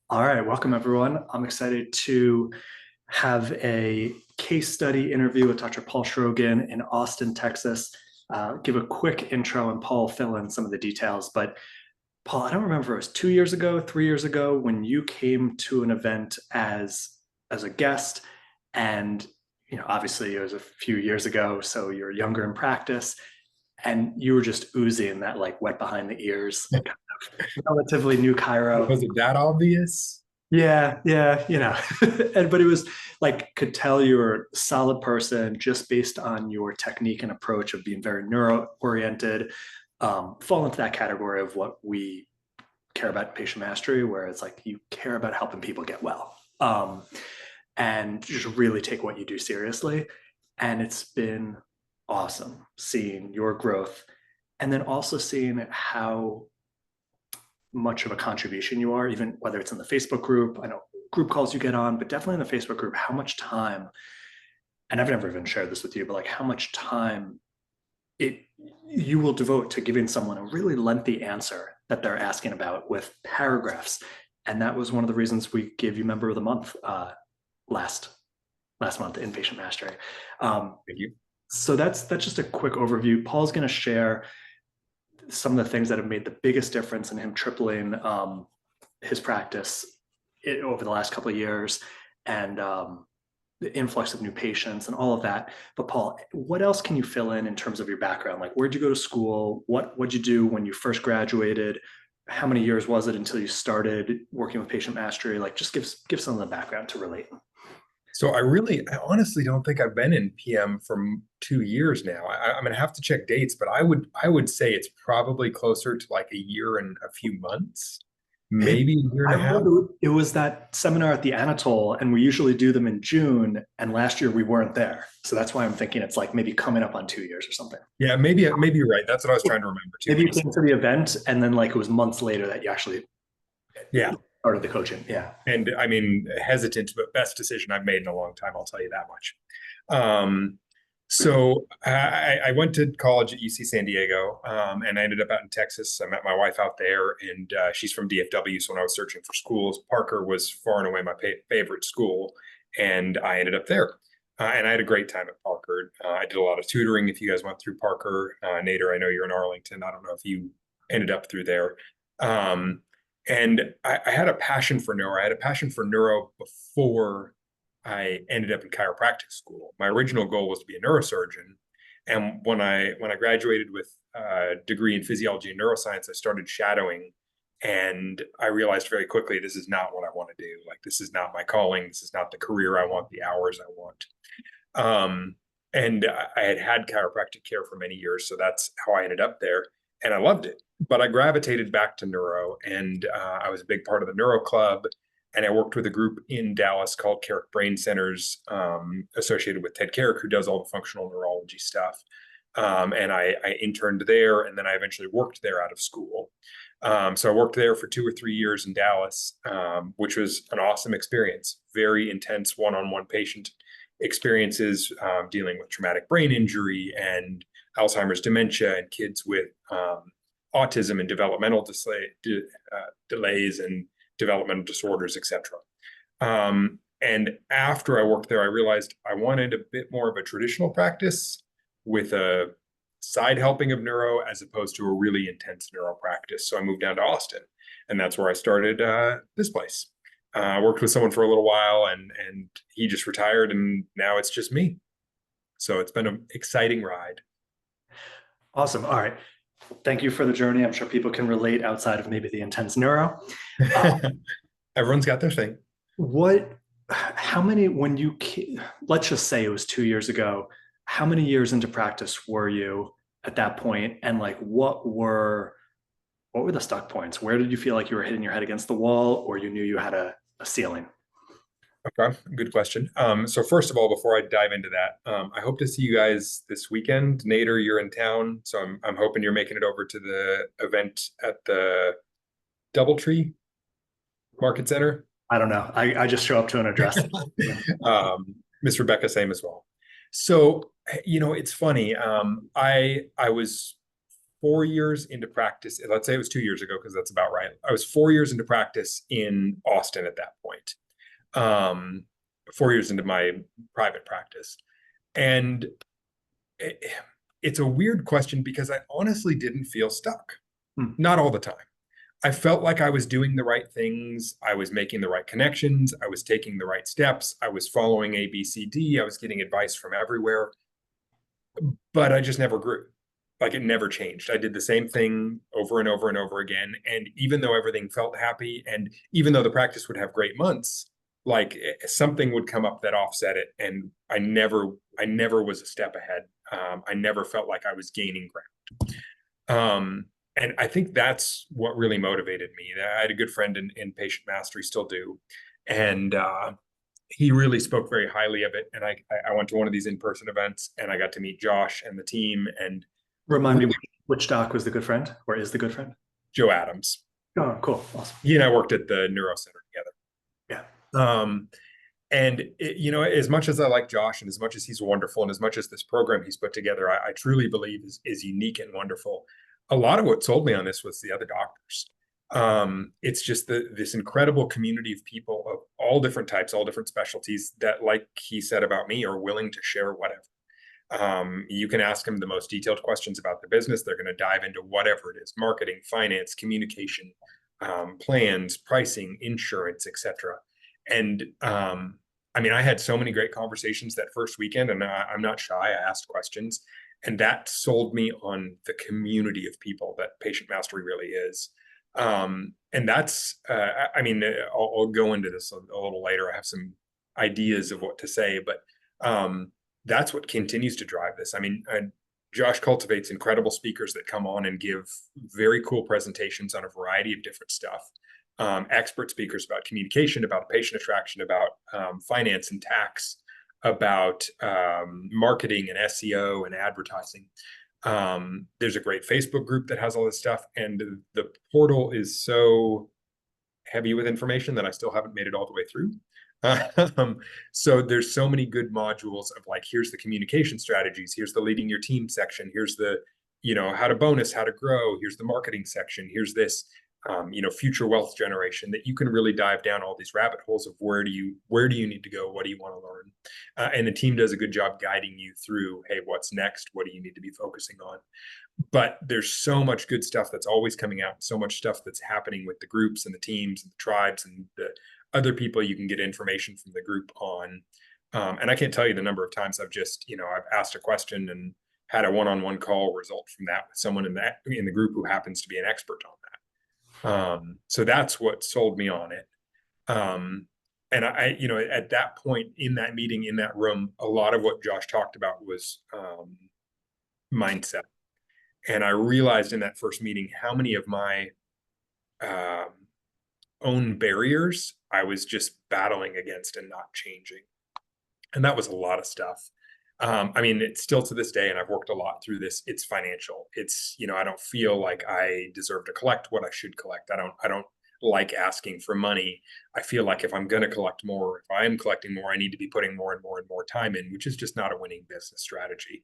All right, welcome everyone. I'm excited to have a case study interview with Dr. Paul Shrogin in Austin, Texas. Give a quick intro and Paul fill in some of the details. But Paul, I don't remember if it was 2 years ago, 3 years ago, when you came to an event as a guest, and obviously it was a few years ago, so you're younger in practice, and you were just oozing that like wet behind the ears, kind of relatively new chiro. Was it that obvious? Yeah, yeah, and but it was like could tell you were a solid person just based on your technique and approach of being very neuro-oriented. Fall into that category of what we care about in patient mastery, where it's like you care about helping people get well, and just really take what you do seriously. And it's been awesome seeing your growth, and then also seeing how much of a contribution you are, even whether it's in the Facebook group. I know group calls you get on, but definitely in the Facebook group, how much time, and I've never even shared this with you, but like how much time it you will devote to giving someone a really lengthy answer that they're asking about with paragraphs. And that was one of the reasons we gave you member of the month last last month in patient mastery. Thank you. So that's just a quick overview. Paul's going to share some of the things that have made the biggest difference in him tripling his practice over the last couple of years, and the influx of new patients and all of that. But Paul, what else can you fill in terms of your background? Like, where'd you go to school? What'd you do when you first graduated? How many years was it until you started working with patient mastery? Like, just give some of the background to relate. So I honestly don't think I've been in PM for 2 years now. I'm gonna have to check dates, but I would say it's probably closer to like a year and a few months, maybe a year and I a half. remember it was that seminar at the Anatole, and we usually do them in June. And last year we weren't there, so that's why I'm thinking it's like maybe coming up on 2 years or something. Yeah, maybe you're right. That's what I was trying to remember too Maybe when you you said. came to the event, and then like it was months later that you actually Yeah, started the coaching. Yeah. and I mean hesitant, but best decision I've made in a long time. I'll tell you that much. Um, So I went to college at UC San Diego, and I ended up out in Texas. I met my wife out there, and she's from DFW. So when I was searching for schools, Parker was far and away my favorite school, and I ended up there. And I had a great time at Parker. I did a lot of tutoring. If you guys went through Parker, Nader, I know you're in Arlington. I don't know if you ended up through there. Um, and I had a passion for neuro. I had a passion for neuro before I ended up in chiropractic school. My original goal was to be a neurosurgeon, and when I graduated with a degree in physiology and neuroscience, I started shadowing, and I realized very quickly this is not what I want to do. Like this is not my calling. This is not the career I want. The hours I want. Um, and I had had chiropractic care for many years, so that's how I ended up there, and I loved it. But I gravitated back to neuro, and I was a big part of the neuro club, and I worked with a group in Dallas called Carrick Brain Centers, associated with Ted Carrick, who does all the functional neurology stuff. And I interned there, and then I eventually worked there out of school. So I worked there for 2 or 3 years in Dallas, which was an awesome experience. Very intense one-on-one patient experiences, dealing with traumatic brain injury and Alzheimer's dementia and kids with autism and developmental delays and developmental disorders, etc. And after I worked there, I realized I wanted a bit more of a traditional practice with a side helping of neuro as opposed to a really intense neuro practice. So I moved down to Austin, and that's where I started this place. I worked with someone for a little while, and he just retired, and now it's just me. So it's been an exciting ride. Awesome. All right. Thank you for the journey. I'm sure people can relate outside of maybe the intense neuro. Everyone's got their thing. What, how many, let's just say it was 2 years ago, how many years into practice were you at that point? And like, what were the stuck points? Where did you feel like you were hitting your head against the wall, or you knew you had a ceiling? Okay, good question. So first of all, before I dive into that, I hope to see you guys this weekend. Nader, you're in town, so I'm hoping you're making it over to the event at the DoubleTree Market Center. I don't know. I just show up to an address. Miss Rebecca, same as well. So, it's funny. I was 4 years into practice. Let's say it was 2 years ago, because that's about right. I was 4 years into practice in Austin at that point. 4 years into my private practice. And it's a weird question because I honestly didn't feel stuck. Not all the time. I felt like I was doing the right things. I was making the right connections. I was taking the right steps. I was following A, B, C, D. I was getting advice from everywhere, but I just never grew. Like, it never changed. I did the same thing over and over and over again. And even though everything felt happy, and even though the practice would have great months, like, something would come up that offset it. And I never was a step ahead. I never felt like I was gaining ground. And I think that's what really motivated me. I had a good friend in patient mastery, still do. And he really spoke very highly of it. And I went to one of these in-person events, and I got to meet Josh and the team. And Remind me which doc was the good friend, or is the good friend? Joe Adams. Oh, cool. Awesome. He and I worked at the Neuro Center together. Yeah. And as much as I like Josh, and as much as he's wonderful, and as much as this program he's put together, I truly believe is unique and wonderful. A lot of what sold me on this was the other doctors. It's just this incredible community of people of all different types, all different specialties that, like he said about me, are willing to share whatever. You can ask them the most detailed questions about the business. They're going to dive into whatever it is: marketing, finance, communication, plans, pricing, insurance, etc. And I mean, I had so many great conversations that first weekend, and I'm not shy. I asked questions, and that sold me on the community of people that patient mastery really is. And that's, I mean, I'll go into this a little later. I have some ideas of what to say, but that's what continues to drive this. I mean, Josh cultivates incredible speakers that come on and give very cool presentations on a variety of different stuff. Expert speakers about communication, about patient attraction, about finance and tax, about marketing and SEO and advertising. There's a great Facebook group that has all this stuff, and the portal is so heavy with information that I still haven't made it all the way through. So there's so many good modules of, like, here's the communication strategies, here's the leading your team section, here's the, how to bonus, how to grow, here's the marketing section, here's this, future wealth generation, that you can really dive down all these rabbit holes of where do you need to go, what do you want to learn, and the team does a good job guiding you through, hey, what's next, what do you need to be focusing on. But there's so much good stuff that's always coming out, so much stuff that's happening with the groups and the teams and the tribes and the other people you can get information from the group on. And I can't tell you the number of times I've just, I've asked a question and had a one-on-one call result from that with someone in the group who happens to be an expert on that. So that's what sold me on it. And I, at that point in that meeting, in that room, a lot of what Josh talked about was mindset. And I realized in that first meeting how many of my own barriers I was just battling against and not changing. And that was a lot of stuff. I mean, it's still to this day, and I've worked a lot through this. It's financial. It's, I don't feel like I deserve to collect what I should collect. I don't like asking for money. I feel like if I'm going to collect more, if I am collecting more, I need to be putting more and more and more time in, which is just not a winning business strategy.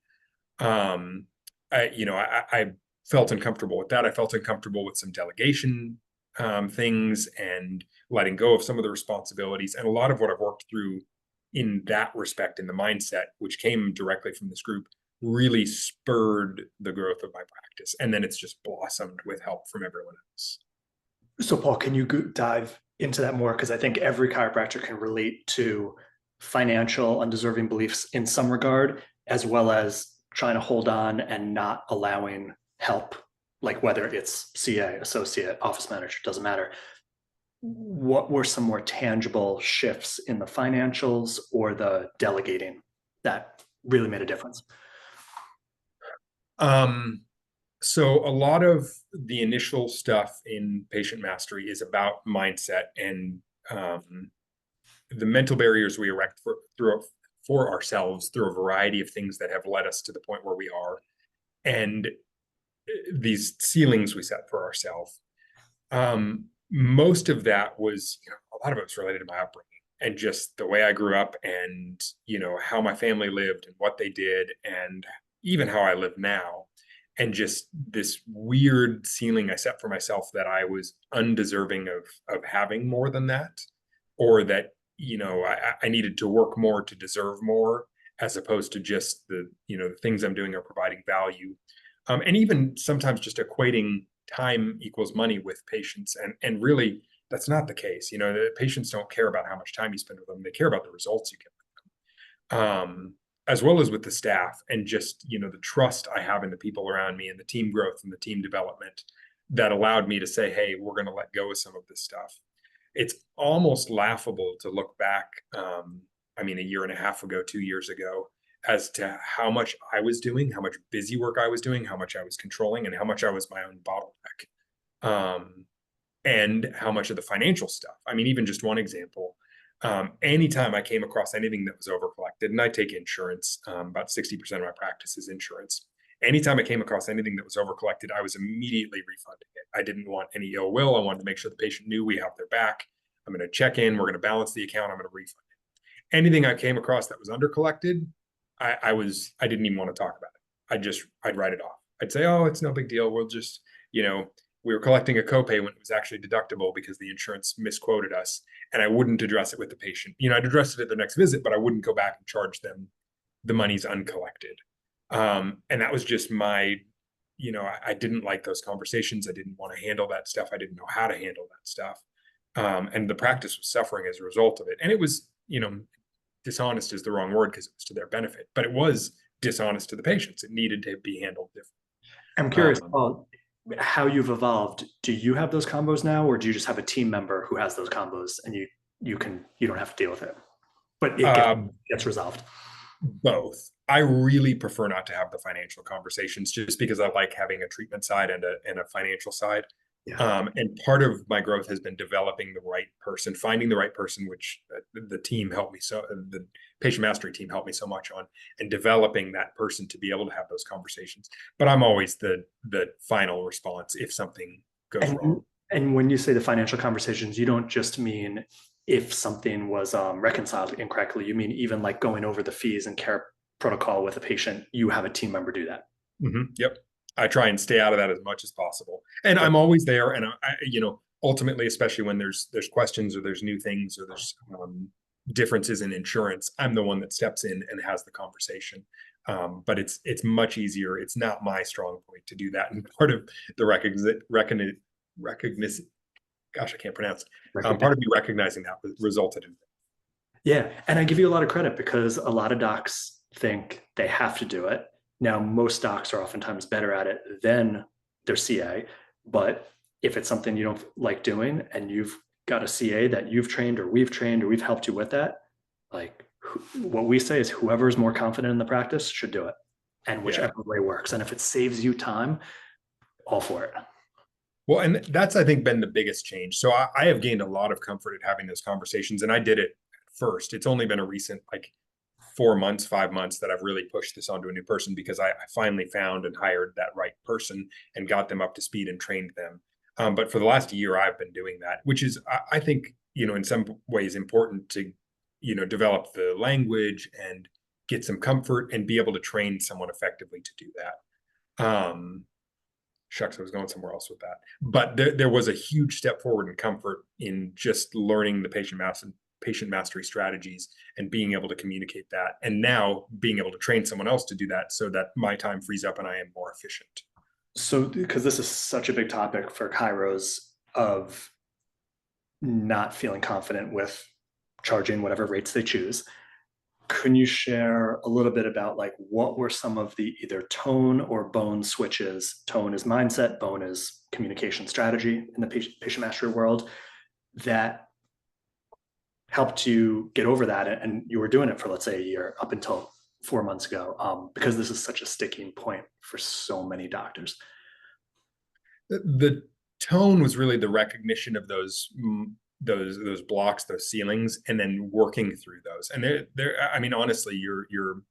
I felt uncomfortable with that. I felt uncomfortable with some delegation things and letting go of some of the responsibilities. And a lot of what I've worked through in that respect, in the mindset, which came directly from this group, really spurred the growth of my practice. And then it's just blossomed with help from everyone else. So Paul, can you dive into that more? Because I think every chiropractor can relate to financial undeserving beliefs in some regard, as well as trying to hold on and not allowing help, like whether it's CA, associate, office manager, doesn't matter. What were some more tangible shifts in the financials or the delegating that really made a difference? So a lot of the initial stuff in patient mastery is about mindset and the mental barriers we erect for ourselves through a variety of things that have led us to the point where we are, and these ceilings we set for ourselves. Most of that was, a lot of it was related to my upbringing and just the way I grew up and, how my family lived and what they did and even how I live now. and just this weird ceiling I set for myself that I was undeserving of having more than that, or that I needed to work more to deserve more, as opposed to just the things I'm doing are providing value, and even sometimes just equating time equals money with patients, and really that's not the case. The patients don't care about how much time you spend with them; they care about the results you get, as well as with the staff, and just the trust I have in the people around me and the team growth and the team development that allowed me to say, hey, we're going to let go of some of this stuff. It's almost laughable to look back, a year and a half ago, 2 years ago, as to how much I was doing, how much busy work I was doing, how much I was controlling, and how much I was my own bottleneck, and how much of the financial stuff. Even just one example. Anytime I came across anything that was overcollected, and I take insurance, about 60% of my practice is insurance. Anytime I came across anything that was overcollected, I was immediately refunding it. I didn't want any ill will. I wanted to make sure the patient knew we have their back. I'm going to check in. We're going to balance the account. I'm going to refund it. Anything I came across that was undercollected, I didn't even want to talk about it. I'd write it off. I'd say, oh, it's no big deal. We'll just, we were collecting a copay when it was actually deductible because the insurance misquoted us, and I wouldn't address it with the patient. I'd address it at their next visit, but I wouldn't go back and charge them the money's uncollected. And that was just my, I didn't like those conversations. I didn't want to handle that stuff. I didn't know how to handle that stuff. And the practice was suffering as a result of it. And it was, dishonest is the wrong word because it was to their benefit, but it was dishonest to the patients. It needed to be handled differently. I'm curious about how you've evolved. Do you have those combos now, or do you just have a team member who has those combos and you don't have to deal with it, but it gets resolved? Both. I really prefer not to have the financial conversations, just because I like having a treatment side and a financial side. Yeah. And part of my growth has been developing the right person, finding the right person, which the team helped me the patient mastery team helped me so much on, and developing that person to be able to have those conversations. But I'm always the final response if something goes wrong. And when you say the financial conversations, you don't just mean if something was reconciled incorrectly. You mean even like going over the fees and care protocol with a patient, you have a team member do that. Mm-hmm. Yep. I try and stay out of that as much as possible. And I'm always there. And ultimately, especially when there's questions or there's new things or there's differences in insurance, I'm the one that steps in and has the conversation. But it's much easier. It's not my strong point to do that. And part of the recognition, gosh, I can't pronounce it. Part of me recognizing that resulted in. Yeah. And I give you a lot of credit, because a lot of docs think they have to do it. Now, most docs are oftentimes better at it than their CA, but if it's something you don't like doing and you've got a CA that you've trained or we've helped you with that, like what we say is whoever is more confident in the practice should do it, and whichever way works. And if it saves you time, all for it. Well, and that's, I think, been the biggest change. So I have gained a lot of comfort at having those conversations, and I did it first. It's only been a recent 4 months, 5 months that I've really pushed this onto a new person, because I finally found and hired that right person and got them up to speed and trained them. But for the last year, I've been doing that, which is, I think, in some ways important to, develop the language and get some comfort and be able to train someone effectively to do that. Shucks, I was going somewhere else with that. But there was a huge step forward in comfort in just learning the patient mastery strategies and being able to communicate that, and now being able to train someone else to do that so that my time frees up and I am more efficient. So, because this is such a big topic for chiros of not feeling confident with charging whatever rates they choose, can you share a little bit about what were some of the either tone or bone switches? Tone is mindset, bone is communication strategy in the patient mastery world, that helped you get over that, and you were doing it for, let's say, a year up until 4 months ago, because this is such a sticking point for so many doctors. The tone was really the recognition of those blocks, those ceilings, and then working through those. And honestly, your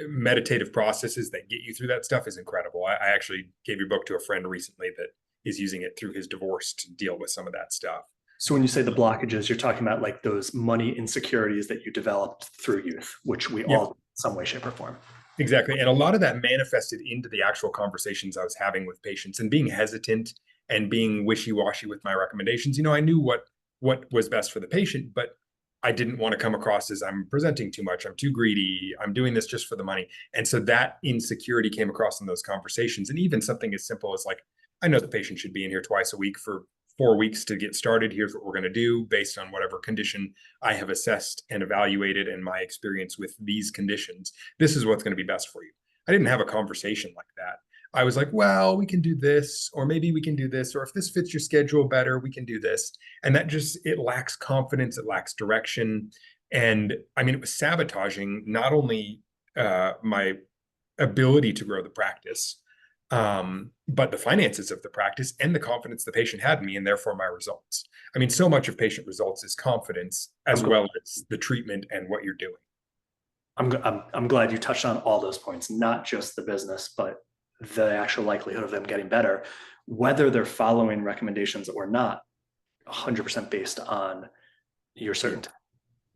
meditative processes that get you through that stuff is incredible. I actually gave your book to a friend recently that is using it through his divorce to deal with some of that stuff. So when you say the blockages, you're talking about those money insecurities that you developed through youth, which we all, in some way, shape, or form. Exactly. And a lot of that manifested into the actual conversations I was having with patients and being hesitant and being wishy-washy with my recommendations. I knew what was best for the patient, but I didn't want to come across as I'm presenting too much, I'm too greedy, I'm doing this just for the money. And so that insecurity came across in those conversations. And even something as simple as like, I know the patient should be in here twice a week for 4 weeks to get started. Here's what we're going to do based on whatever condition I have assessed and evaluated and my experience with these conditions. This is what's going to be best for you. I didn't have a conversation like that. I was like, well, we can do this, or maybe we can do this, or if this fits your schedule better, we can do this. And that just, it lacks confidence, it lacks direction. And I mean, it was sabotaging not only my ability to grow the practice, but the finances of the practice and the confidence the patient had in me, and therefore my results. I mean, so much of patient results is confidence as well as the treatment and what you're doing. I'm glad you touched on all those points, not just the business, but the actual likelihood of them getting better, whether they're following recommendations or not, 100% based on your certainty.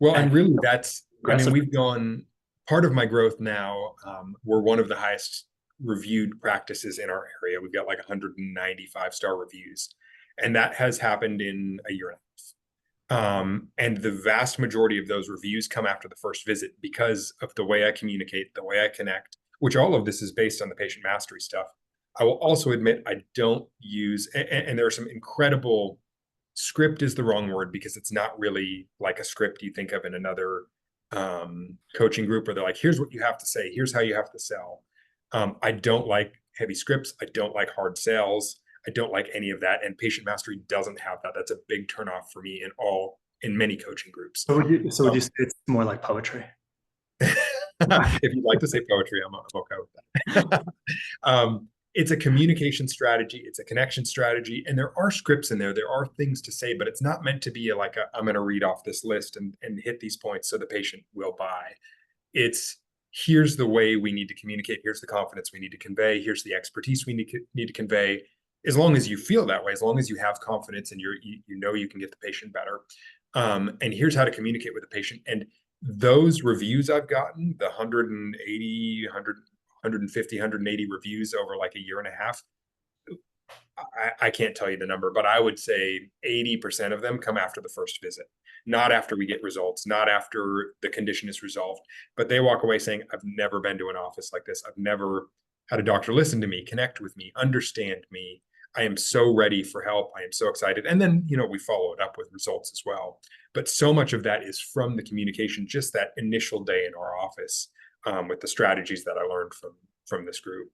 Well, and really I mean, aggressive. we've gone, part of my growth now, we're one of the highest reviewed practices in our area. We've got like 195-star reviews, and that has happened in a year and a half. And the vast majority of those reviews come after the first visit because of the way I communicate, the way I connect, which all of this is based on the patient mastery stuff. I will also admit I don't use, and there are some incredible, script is the wrong word because it's not really like a script you think of in another coaching group where they're like, here's what you have to say, here's how you have to sell. I don't like heavy scripts. I don't like hard sales. I don't like any of that. And patient mastery doesn't have that. That's a big turnoff for me in many coaching groups. So would you say it's more like poetry? If you'd like to say poetry, I'm okay with that. It's a communication strategy. It's a connection strategy. And there are scripts in there. There are things to say, but it's not meant to be like I'm going to read off this list and hit these points so the patient will buy. It's here's the way we need to communicate. Here's the confidence we need to convey. Here's the expertise we need to convey. As long as you feel that way, as long as you have confidence and you know you can get the patient better. And here's how to communicate with the patient. And those reviews I've gotten, the 180, 100, 150, 180 reviews over like a year and a half, I can't tell you the number, but I would say 80% of them come after the first visit, not after we get results, not after the condition is resolved, but they walk away saying, I've never been to an office like this. I've never had a doctor listen to me, connect with me, understand me. I am so ready for help. I am so excited. And then, we follow it up with results as well. But so much of that is from the communication, just that initial day in our office, with the strategies that I learned from this group.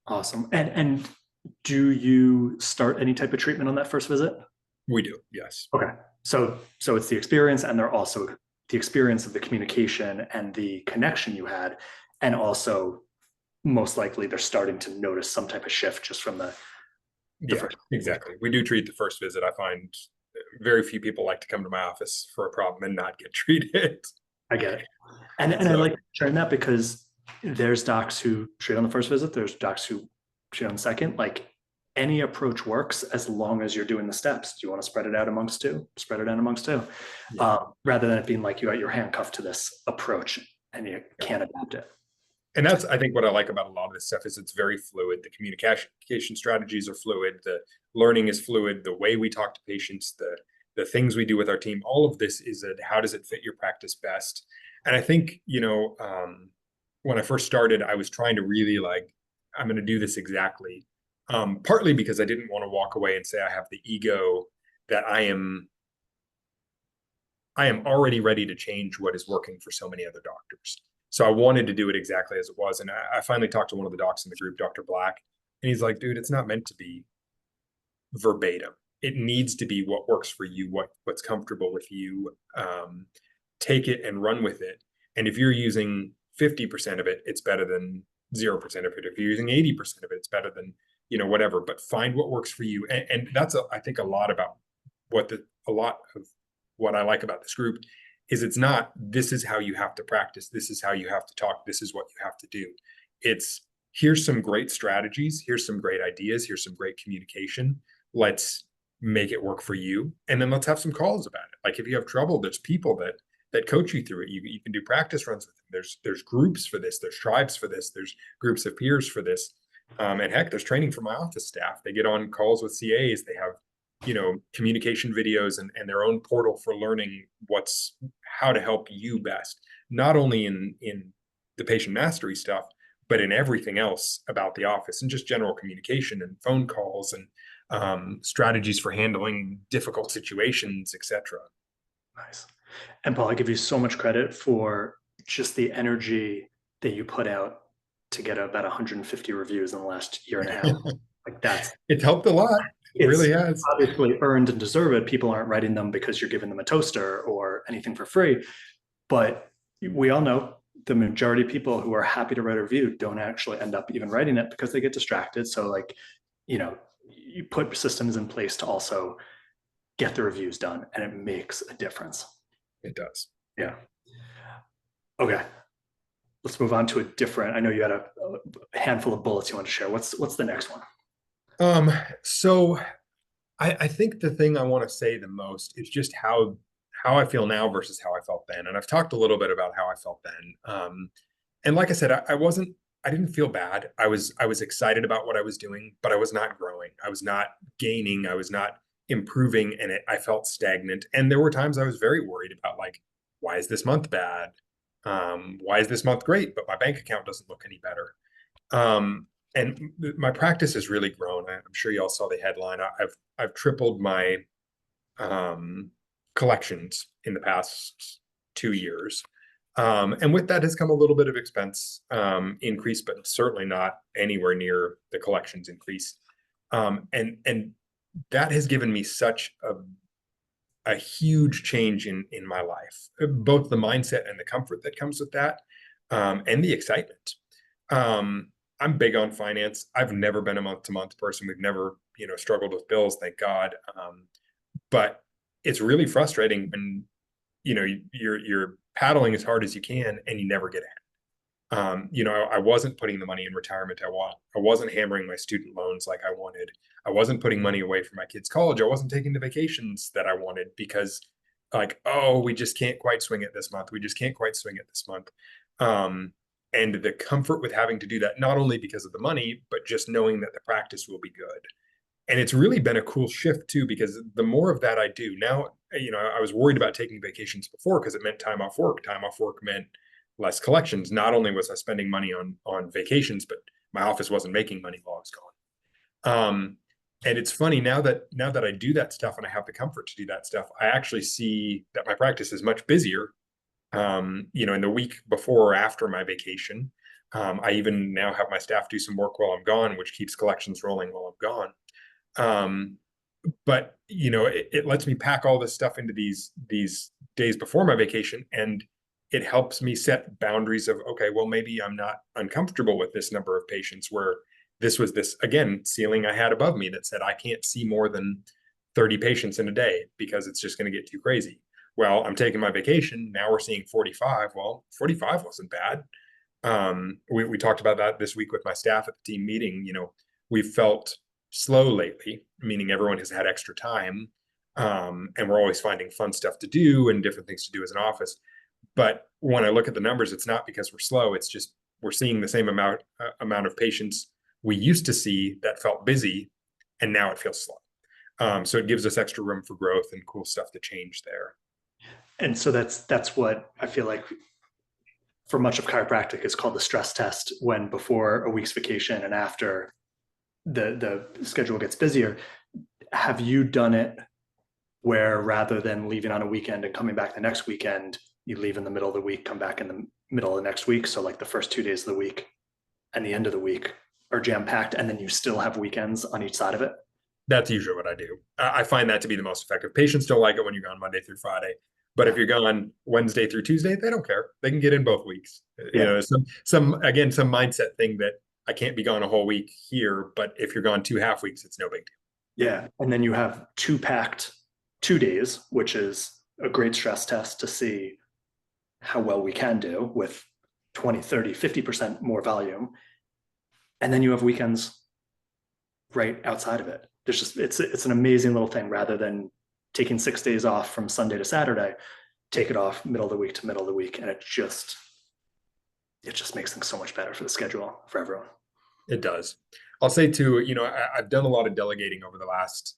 Awesome. And do you start any type of treatment on that first visit? We do, yes. Okay. So it's the experience, and they're also the experience of the communication and the connection you had. And also, most likely, they're starting to notice some type of shift just from the first. Exactly. We do treat the first visit. I find very few people like to come to my office for a problem and not get treated. I get it. And I like sharing that because there's docs who treat on the first visit. There's docs who treat on the second. Like, any approach works as long as you're doing the steps. Do you want to spread it out amongst two? Spread it out amongst two. Yeah. Rather than it being like you're handcuffed to this approach and you can't adapt it. And that's, I think, what I like about a lot of this stuff is it's very fluid. The communication strategies are fluid. The learning is fluid. The way we talk to patients, the things we do with our team, all of this is how does it fit your practice best? And I think, when I first started, I was trying to really I'm going to do this exactly. Partly because I didn't want to walk away and say I have the ego that I am already ready to change what is working for so many other doctors. So I wanted to do it exactly as it was. And I finally talked to one of the docs in the group, Dr. Black, and he's like, dude, it's not meant to be verbatim. It needs to be what works for you, what's comfortable with you. Take it and run with it. And if you're using 50% of it, it's better than 0% of it. If you're using 80% of it, it's better than, whatever, but find what works for you. And that's, I think, a lot of what I like about this group is it's not, this is how you have to practice. This is how you have to talk. This is what you have to do. It's, here's some great strategies. Here's some great ideas. Here's some great communication. Let's make it work for you. And then let's have some calls about it. Like, if you have trouble, there's people that that coach you through it. You can do practice runs with them. There's groups for this. There's tribes for this. There's groups of peers for this. And heck, there's training for my office staff. They get on calls with CAs. They have, communication videos and their own portal for learning how to help you best, not only in the patient mastery stuff, but in everything else about the office and just general communication and phone calls and strategies for handling difficult situations, etc. Nice. And Paul, I give you so much credit for just the energy that you put out to get about 150 reviews in the last year and a half. Like It's helped a lot. It really has. Obviously earned and deserved. People aren't writing them because you're giving them a toaster or anything for free. But we all know the majority of people who are happy to write a review don't actually end up even writing it because they get distracted. So you put systems in place to also get the reviews done, and it makes a difference. It does. Yeah. Okay. Let's move on to a different. I know you had a handful of bullets you want to share. What's the next one? So I think the thing I want to say the most is just how I feel now versus how I felt then. And I've talked a little bit about how I felt then. And like I said, I didn't feel bad. I was excited about what I was doing, but I was not growing. I was not gaining. I was not improving, and I felt stagnant. And there were times I was very worried about, like, why is this month bad? Why is this month great, but my bank account doesn't look any better? And my practice has really grown. I'm sure y'all saw the headline. I've tripled my collections in the past 2 years. And with that has come a little bit of expense increase, but certainly not anywhere near the collections increase. And that has given me such a huge change in my life, both the mindset and the comfort that comes with that, and the excitement. I'm big on finance. I've never been a month-to-month person. We've never, struggled with bills, thank God. But it's really frustrating when, you're paddling as hard as you can and you never get ahead. I wasn't putting the money in retirement I wasn't hammering my student loans like I wanted. I wasn't putting money away for my kids' college. I wasn't taking the vacations that I wanted because, like, oh, we just can't quite swing it this month. We just can't quite swing it this month. And the comfort with having to do that, not only because of the money, but just knowing that the practice will be good. And it's really been a cool shift too, because the more of that I do now, I was worried about taking vacations before because it meant time off work. Time off work meant less collections. Not only was I spending money on vacations, but my office wasn't making money while I was gone. And it's funny now that I do that stuff and I have the comfort to do that stuff, I actually see that my practice is much busier. In the week before or after my vacation. I even now have my staff do some work while I'm gone, which keeps collections rolling while I'm gone. But it lets me pack all this stuff into these days before my vacation, and it helps me set boundaries of, okay, well, maybe I'm not uncomfortable with this number of patients, where this was this, again, ceiling I had above me that said I can't see more than 30 patients in a day because it's just going to get too crazy. Well, I'm taking my vacation. Now we're seeing 45. Well, 45 wasn't bad. We talked about that this week with my staff at the team meeting. We've felt slow lately, meaning everyone has had extra time. And we're always finding fun stuff to do and different things to do as an office. But when I look at the numbers, it's not because we're slow. It's just we're seeing the same amount of patients we used to see that felt busy, and now it feels slow. So it gives us extra room for growth and cool stuff to change there. And so that's what I feel like for much of chiropractic is called the stress test, when before a week's vacation and after the schedule gets busier. Have you done it where rather than leaving on a weekend and coming back the next weekend, you leave in the middle of the week, come back in the middle of the next week? So like the first 2 days of the week and the end of the week are jam-packed, and then you still have weekends on each side of it? That's usually what I do. I find that to be the most effective. Patients don't like it when you're gone Monday through Friday. But if you're gone Wednesday through Tuesday, they don't care. They can get in both weeks. Yeah. Some mindset thing that I can't be gone a whole week here, but if you're gone 2 half weeks, it's no big deal. Yeah. And then you have 2 packed 2 days, which is a great stress test to see how well we can do with 20, 30, 50% more volume. And then you have weekends right outside of it. There's just, it's an amazing little thing. Rather than taking 6 days off from Sunday to Saturday, take it off middle of the week to middle of the week, and it just makes things so much better for the schedule for everyone. It does. I'll say too, I've done a lot of delegating over the last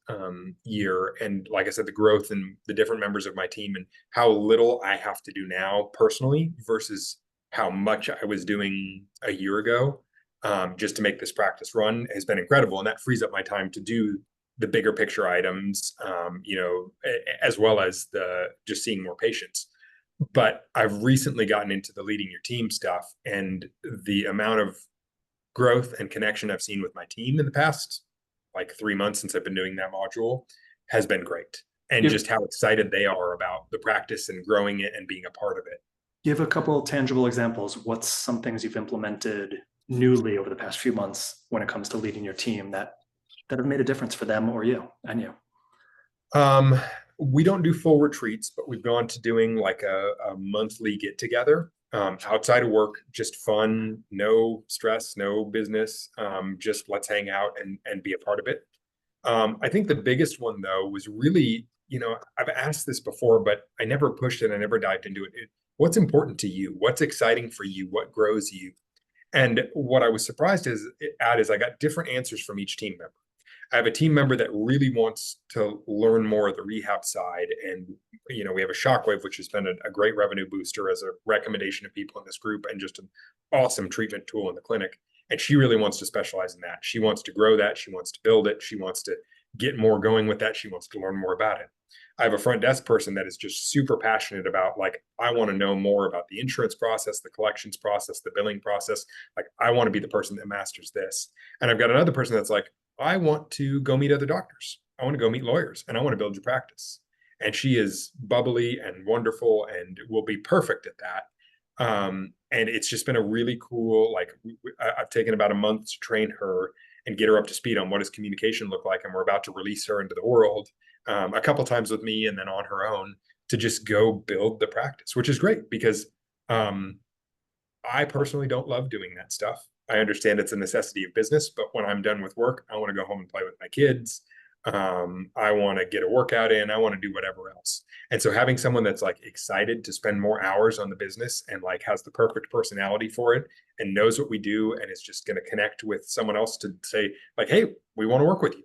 year. And like I said, the growth and the different members of my team and how little I have to do now personally versus how much I was doing a year ago, just to make this practice run has been incredible. And that frees up my time to do the bigger picture items, as well as the just seeing more patients. But I've recently gotten into the leading your team stuff, and the amount of growth and connection I've seen with my team in the past like 3 months since I've been doing that module has been great. And just how excited they are about the practice and growing it and being a part of it. Give a couple tangible examples. What's some things you've implemented newly over the past few months when it comes to leading your team that have made a difference for them or you and you? We don't do full retreats, but we've gone to doing like a monthly get together outside of work, just fun, no stress, no business, just let's hang out and be a part of it. I think the biggest one though was really, I've asked this before, but I never pushed it. I never dived into it. What's important to you? What's exciting for you? What grows you? And what I was surprised is I got different answers from each team member. I have a team member that really wants to learn more of the rehab side. And, we have a Shockwave, which has been a great revenue booster as a recommendation to people in this group and just an awesome treatment tool in the clinic. And she really wants to specialize in that. She wants to grow that. She wants to build it. She wants to get more going with that. She wants to learn more about it. I have a front desk person that is just super passionate about, like, I want to know more about the insurance process, the collections process, the billing process. Like, I want to be the person that masters this. And I've got another person that's like, I want to go meet other doctors. I want to go meet lawyers and I want to build your practice. And she is bubbly and wonderful and will be perfect at that. And it's just been a really cool, like, I've taken about a month to train her and get her up to speed on what does communication look like. And we're about to release her into the world a couple times with me and then on her own to just go build the practice, which is great because I personally don't love doing that stuff. I understand it's a necessity of business, but when I'm done with work, I want to go home and play with my kids. I want to get a workout in. I want to do whatever else. And so having someone that's like excited to spend more hours on the business and like has the perfect personality for it and knows what we do and is just going to connect with someone else to say like, hey, we want to work with you.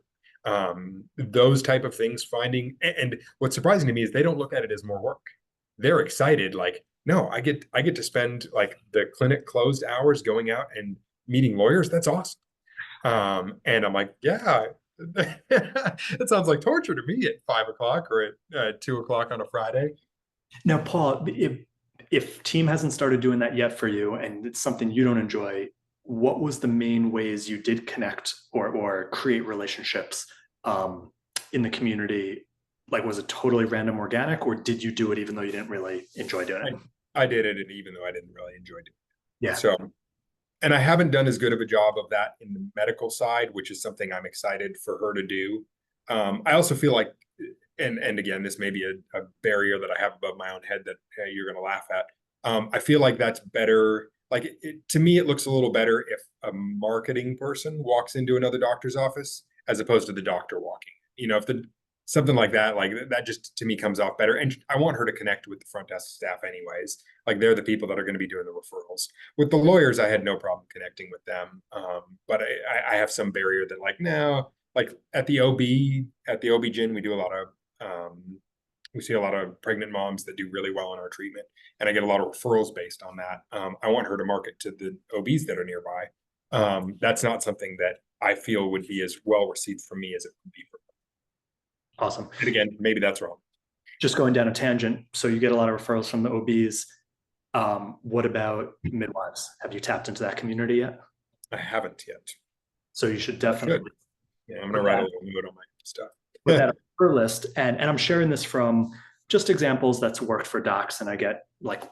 Those type of things, finding, and what's surprising to me is they don't look at it as more work. They're excited. Like, no, I get to spend like the clinic closed hours going out and meeting lawyers. That's awesome. And I'm like, yeah, that sounds like torture to me at 5 o'clock or at 2 o'clock on a Friday. Now, Paul, if team hasn't started doing that yet for you and it's something you don't enjoy, what was the main ways you did connect or create relationships in the community? Like, was it totally random organic, or did you do it even though you didn't really enjoy doing it? I did it, and even though I didn't really enjoy it. Yeah. So, and I haven't done as good of a job of that in the medical side, which is something I'm excited for her to do. I also feel like, and again, this may be a barrier that I have above my own head that you're going to laugh at. I feel like that's better. Like to me, it looks a little better if a marketing person walks into another doctor's office as opposed to the doctor walking. If something like that just to me comes off better. And I want her to connect with the front desk staff anyways. Like they're the people that are going to be doing the referrals. With the lawyers, I had no problem connecting with them. But I have some barrier that like, no, like at the OB-GYN, we do a lot of, we see a lot of pregnant moms that do really well in our treatment. And I get a lot of referrals based on that. I want her to market to the OBs that are nearby. That's not something that I feel would be as well received from me as it would be for her. Awesome. And again, maybe that's wrong. Just going down a tangent. So you get a lot of referrals from the OBs. What about midwives? Have you tapped into that community yet? I haven't yet. So you should definitely. Yeah, I'm going to write a little note on my stuff. Put that on your list. And I'm sharing this from just examples that's worked for docs. And I get like,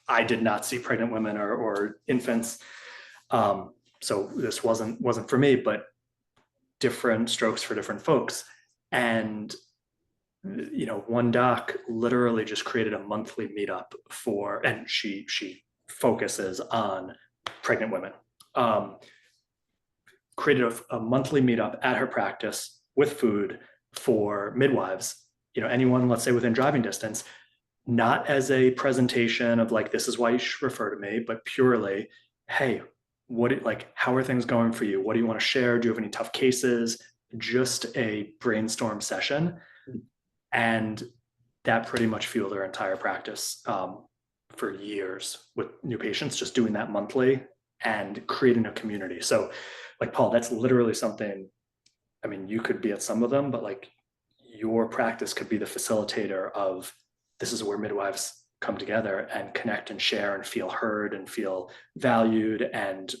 I did not see pregnant women or infants. So this wasn't for me, but different strokes for different folks. And one doc literally just created a monthly meetup and she focuses on pregnant women. Created a monthly meetup at her practice with food for midwives. Anyone, let's say within driving distance, not as a presentation of like, this is why you should refer to me, but purely, hey, like, how are things going for you? What do you want to share? Do you have any tough cases? Just a brainstorm session. And that pretty much fueled our entire practice for years with new patients, just doing that monthly and creating a community. So, like, Paul, that's literally something, I mean, you could be at some of them, but like your practice could be the facilitator of this is where midwives come together and connect and share and feel heard and feel valued and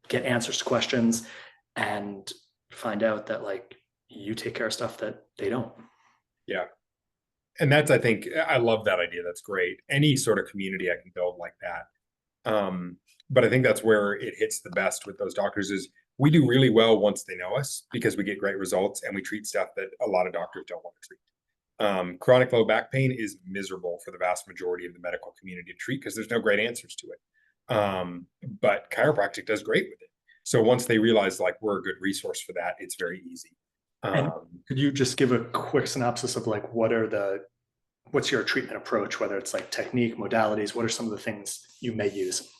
get answers to questions and find out that like you take care of stuff that they don't. Yeah. And that's, I think, I love that idea. That's great. Any sort of community I can build like that. But I think that's where it hits the best with those doctors is we do really well once they know us because we get great results and we treat stuff that a lot of doctors don't want to treat. Chronic low back pain is miserable for the vast majority of the medical community to treat because there's no great answers to it. But chiropractic does great with it. So once they realize like we're a good resource for that, it's very easy. And could you just give a quick synopsis of like what's your treatment approach, whether it's like technique, modalities, what are some of the things you may use?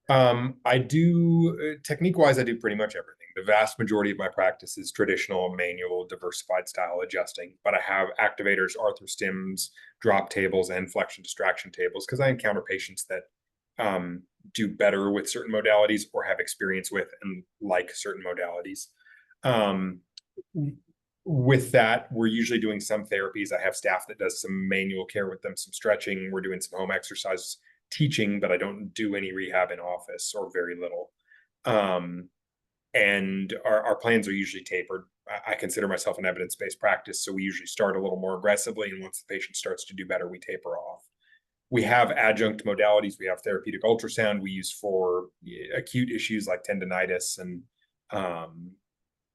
I do technique wise, I do pretty much everything. The vast majority of my practice is traditional, manual, diversified style adjusting, but I have activators, arthrostims, drop tables, and flexion distraction tables because I encounter patients that do better with certain modalities or have experience with and like certain modalities. With that, we're usually doing some therapies. I have staff that does some manual care with them, some stretching. We're doing some home exercises, teaching, but I don't do any rehab in office or very little. And our plans are usually tapered. I consider myself an evidence-based practice, so we usually start a little more aggressively, and once the patient starts to do better, we taper off. We have adjunct modalities. We have therapeutic ultrasound we use for acute issues like tendonitis and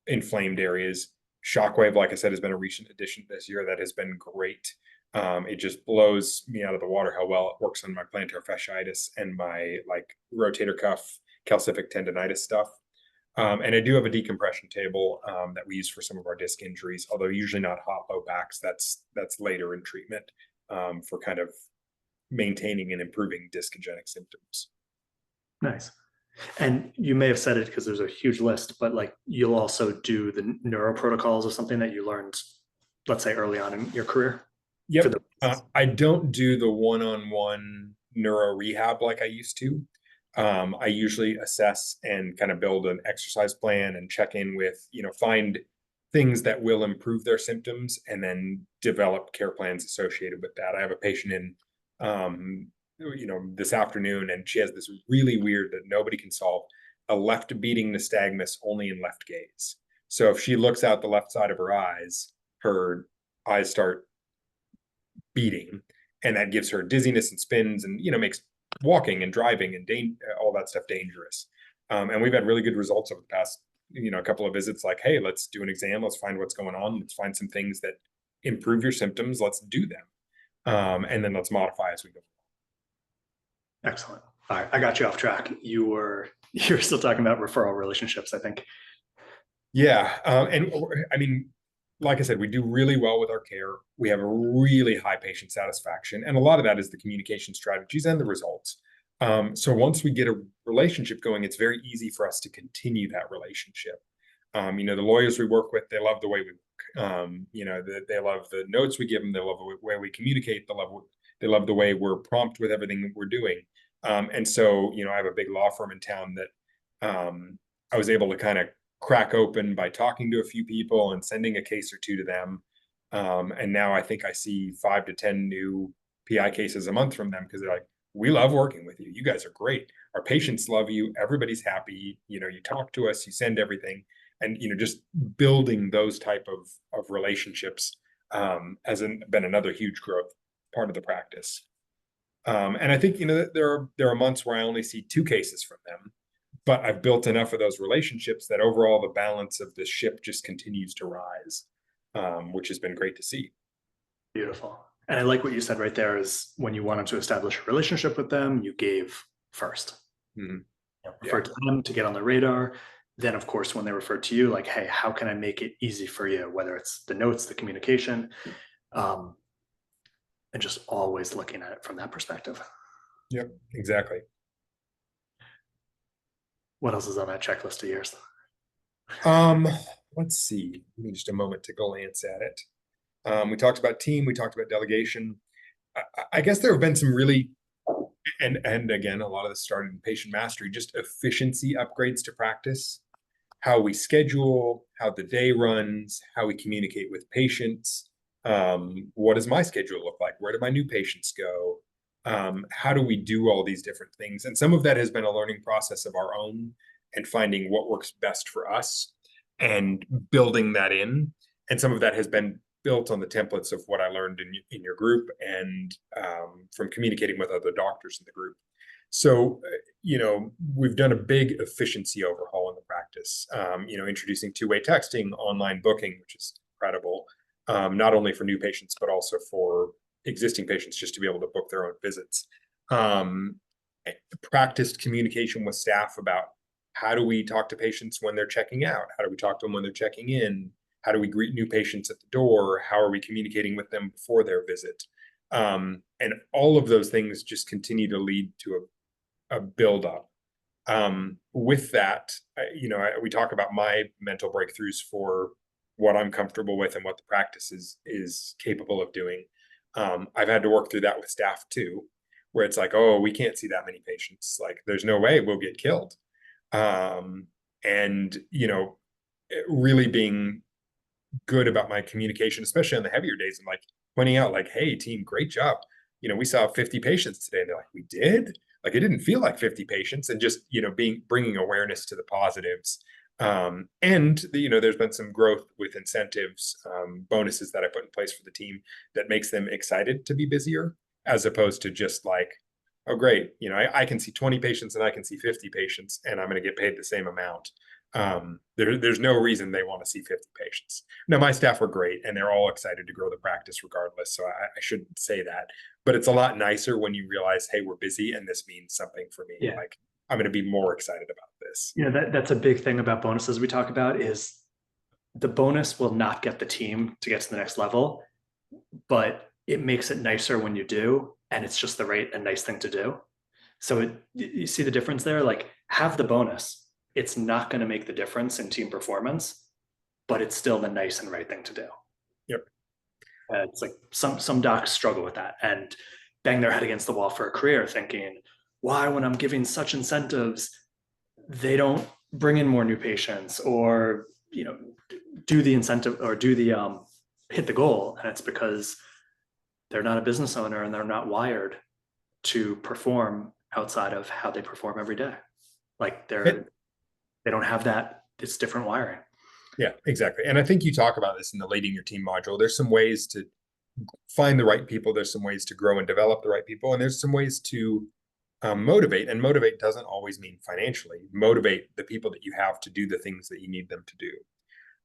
inflamed areas. Shockwave, like I said, has been a recent addition this year that has been great. It just blows me out of the water how well it works on my plantar fasciitis and my like rotator cuff calcific tendonitis stuff. And I do have a decompression table that we use for some of our disc injuries, although usually not hot low backs. That's later in treatment for kind of maintaining and improving discogenic symptoms. Nice. And you may have said it because there's a huge list, but like you'll also do the neuro protocols or something that you learned, let's say early on in your career. Yep. I don't do the one-on-one neuro rehab like I used to. I usually assess and kind of build an exercise plan and check in with, find things that will improve their symptoms and then develop care plans associated with that. I have a patient in this afternoon, and she has this really weird that nobody can solve, a left beating nystagmus only in left gaze. So if she looks out the left side of her eyes start beating, and that gives her dizziness and spins and, makes walking and driving and all that stuff dangerous. And we've had really good results over the past, a couple of visits, like, hey, let's do an exam. Let's find what's going on. Let's find some things that improve your symptoms. Let's do them. And then let's modify as we go. Excellent. All right, I got you off track. You're still talking about referral relationships, I think. Yeah, and I mean, like I said, we do really well with our care. We have a really high patient satisfaction, and a lot of that is the communication strategies and the results. So once we get a relationship going, it's very easy for us to continue that relationship. The lawyers we work with, they love the way we work. They love the notes we give them. They love the way we communicate. They love the way we're prompt with everything that we're doing. And so, I have a big law firm in town that I was able to kind of crack open by talking to a few people and sending a case or two to them. And now I think I see 5 to 10 new PI cases a month from them because they're like, we love working with you. You guys are great. Our patients love you. Everybody's happy. You talk to us, you send everything. And, just building those type of relationships has been another huge growth part of the practice. And I think, there are months where I only see 2 cases from them, but I've built enough of those relationships that overall the balance of the ship just continues to rise, which has been great to see. Beautiful. And I like what you said right there is when you wanted to establish a relationship with them, you gave first. Mm-hmm. Referred to them to get on the radar. Then, of course, when they referred to you, like, hey, how can I make it easy for you? Whether it's the notes, the communication. and just always looking at it from that perspective. Yep, exactly. What else is on that checklist of yours? Um, let's see. Give me just a moment to glance at it. We talked about team, we talked about delegation. I guess there have been some really, and again, a lot of this started in patient mastery, just efficiency upgrades to practice, how we schedule, how the day runs, how we communicate with patients. What does my schedule look like? Where do my new patients go? How do we do all these different things? And some of that has been a learning process of our own and finding what works best for us and building that in. And some of that has been built on the templates of what I learned in your group and from communicating with other doctors in the group. So, we've done a big efficiency overhaul in the practice, introducing two-way texting, online booking, which is incredible, not only for new patients, but also for existing patients just to be able to book their own visits. Um, Practiced communication with staff about how do we talk to patients when they're checking out? How do we talk to them when they're checking in? How do we greet new patients at the door? How are we communicating with them before their visit? And all of those things just continue to lead to a buildup. With that, we talk about my mental breakthroughs for what I'm comfortable with and what the practice is capable of doing. I've had to work through that with staff too, where it's like, oh, we can't see that many patients. Like, there's no way we'll get killed. And really being good about my communication, especially on the heavier days, and like pointing out, like, hey, team, great job. We saw 50 patients today. And they're like, we did? Like, it didn't feel like 50 patients, and just, bringing awareness to the positives. And there's been some growth with incentives, bonuses that I put in place for the team that makes them excited to be busier, as opposed to just like, oh, great. I can see 20 patients and I can see 50 patients and I'm going to get paid the same amount. There's no reason they want to see 50 patients. Now, my staff were great and they're all excited to grow the practice regardless. So I shouldn't say that, but it's a lot nicer when you realize, hey, we're busy and this means something for me. Yeah. Like, I'm going to be more excited about this. That's a big thing about bonuses we talk about is the bonus will not get the team to get to the next level, but it makes it nicer when you do, and it's just the right and nice thing to do. So you see the difference there? Like, have the bonus. It's not going to make the difference in team performance, but it's still the nice and right thing to do. Yep. It's like some docs struggle with that and bang their head against the wall for a career, thinking, why, when I'm giving such incentives, they don't bring in more new patients, or do the incentive, or do the hit the goal. And it's because they're not a business owner and they're not wired to perform outside of how they perform every day. Like, they don't have that. It's different wiring. Yeah, exactly. And I think you talk about this in the leading your team module. There's some ways to find the right people. There's some ways to grow and develop the right people. And there's some ways to motivate. And motivate doesn't always mean financially. Motivate the people that you have to do the things that you need them to do.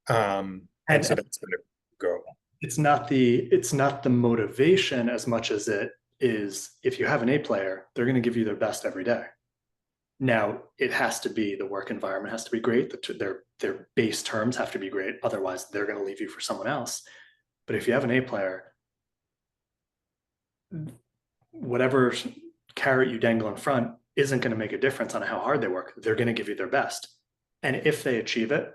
And so that's going to go. It's not the motivation as much as it is, if you have an A player, they're going to give you their best every day. Now, it has to be, the work environment has to be great. Their base terms have to be great. Otherwise, they're going to leave you for someone else. But if you have an A player, whatever carrot you dangle in front isn't going to make a difference on how hard they work. They're going to give you their best. And if they achieve it,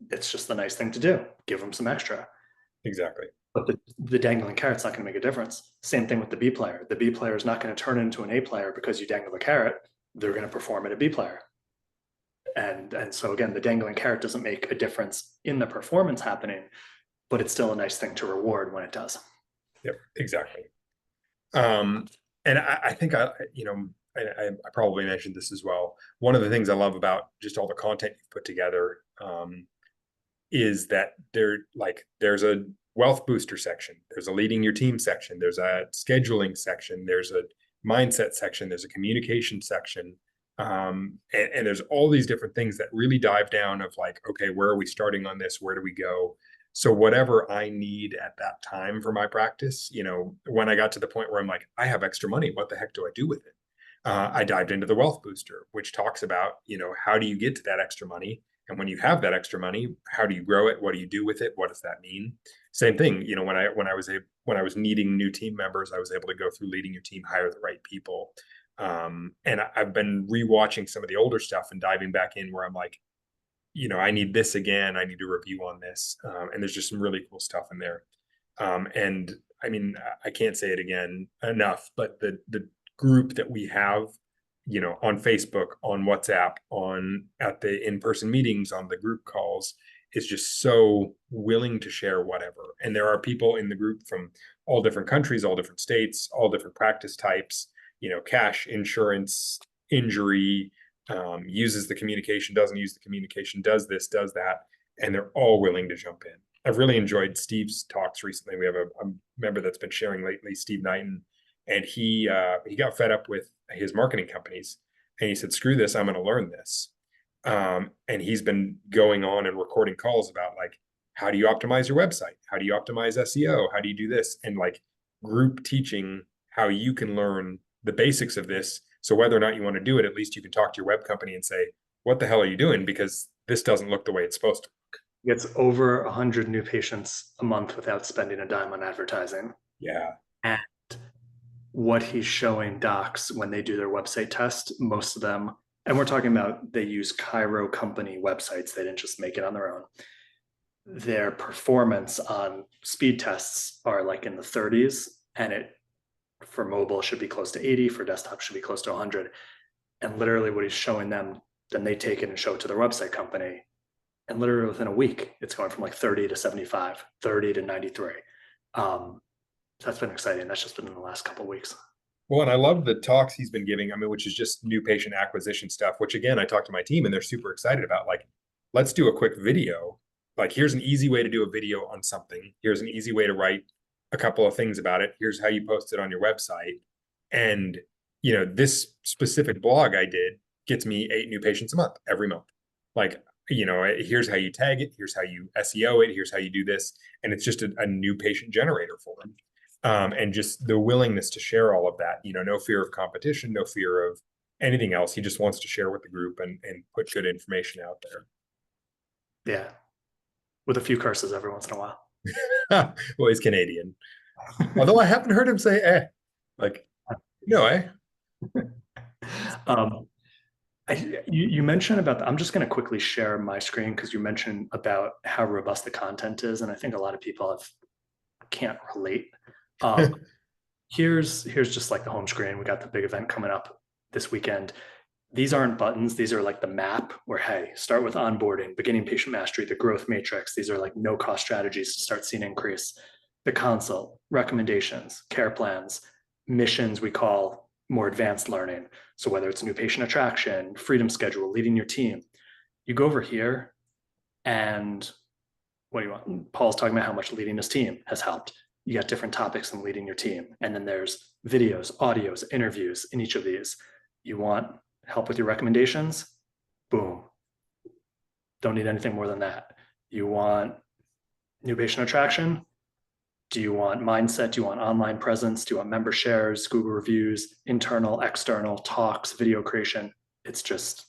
it's just the nice thing to do. Give them some extra. Exactly. But the dangling carrot's not going to make a difference. Same thing with the B player. The B player is not going to turn into an A player because you dangle a carrot. They're going to perform at a B player. And so again, the dangling carrot doesn't make a difference in the performance happening, but it's still a nice thing to reward when it does. Yep, exactly. And I think I probably mentioned this as well. One of the things I love about just all the content you've put together is that there's a wealth booster section, there's a leading your team section, there's a scheduling section, there's a mindset section, there's a communication section, and there's all these different things that really dive down of like, okay, where are we starting on this? Where do we go? So whatever I need at that time for my practice, when I got to the point where I'm like, I have extra money, what the heck do I do with it? I dived into the wealth booster, which talks about, how do you get to that extra money And when you have that extra money, how do you grow it? What do you do with it? What does that mean? Same thing, you know, when I was needing new team members, I was able to go through leading your team, hire the right people. And I've been rewatching some of the older stuff and diving back in where I'm like, you know, I need this again. I need to review on this. And there's just some really cool stuff in there. And I mean, I can't say it again enough, but the group that we have, you know, on Facebook, on WhatsApp, on at the in-person meetings, on the group calls, is just so willing to share whatever. And there are people in the group from all different countries, all different states, all different practice types, you know, cash, insurance, injury, uses the communication, doesn't use the communication, does this, does that, and they're all willing to jump in. I've really enjoyed Steve's talks recently. We have a member that's been sharing lately, Steve Knighton, and he got fed up with his marketing companies, and he said, "Screw this, I'm going to learn this." And he's been going on and recording calls about like, how do you optimize your website? How do you optimize SEO? How do you do this? And like group teaching how you can learn the basics of this. So whether or not you want to do it, at least you can talk to your web company and say, what the hell are you doing? Because this doesn't look the way it's supposed to. Gets over 100 new patients a month without spending a dime on advertising. Yeah. And what he's showing docs when they do their website test, most of them, and we're talking about they use chiro company websites, they didn't just make it on their own. Their performance on speed tests are like in the 30s, and it for mobile should be close to 80, for desktop should be close to 100. And literally what he's showing them, then they take it and show it to their website company. And literally within a week, it's going from like 30 to 75, 30 to 93. So that's been exciting. That's just been in the last couple of weeks. Well, and I love the talks he's been giving. I mean, which is just new patient acquisition stuff, which again, I talked to my team and they're super excited about. Like, let's do a quick video. Like, here's an easy way to do a video on something. Here's an easy way to write a couple of things about it. Here's how you post it on your website. And, you know, this specific blog I did gets me 8 new patients a month, every month. Like, you know, here's how you tag it. Here's how you SEO it. Here's how you do this. And it's just a new patient generator for them. And just the willingness to share all of that, you know, no fear of competition, no fear of anything else. He just wants to share with the group and put good information out there. Yeah. With a few curses every once in a while. Well, he's Canadian. Although I haven't heard him say eh. Like, no, eh? You mentioned about I'm just going to quickly share my screen because you mentioned about how robust the content is. And I think a lot of people can't relate. Here's just like the home screen. We got the big event coming up this weekend. These aren't buttons. These are like the map where, hey, start with onboarding, beginning patient mastery, the growth matrix. These are like no cost strategies to start seeing increase. The consult, recommendations, care plans, missions we call more advanced learning. So whether it's new patient attraction, freedom schedule, leading your team, you go over here and what do you want? Paul's talking about how much leading his team has helped. You got different topics in leading your team. And then there's videos, audios, interviews in each of these. You want help with your recommendations? Boom. Don't need anything more than that. You want new patient attraction? Do you want mindset? Do you want online presence? Do you want member shares, Google reviews, internal, external, talks, video creation? It's just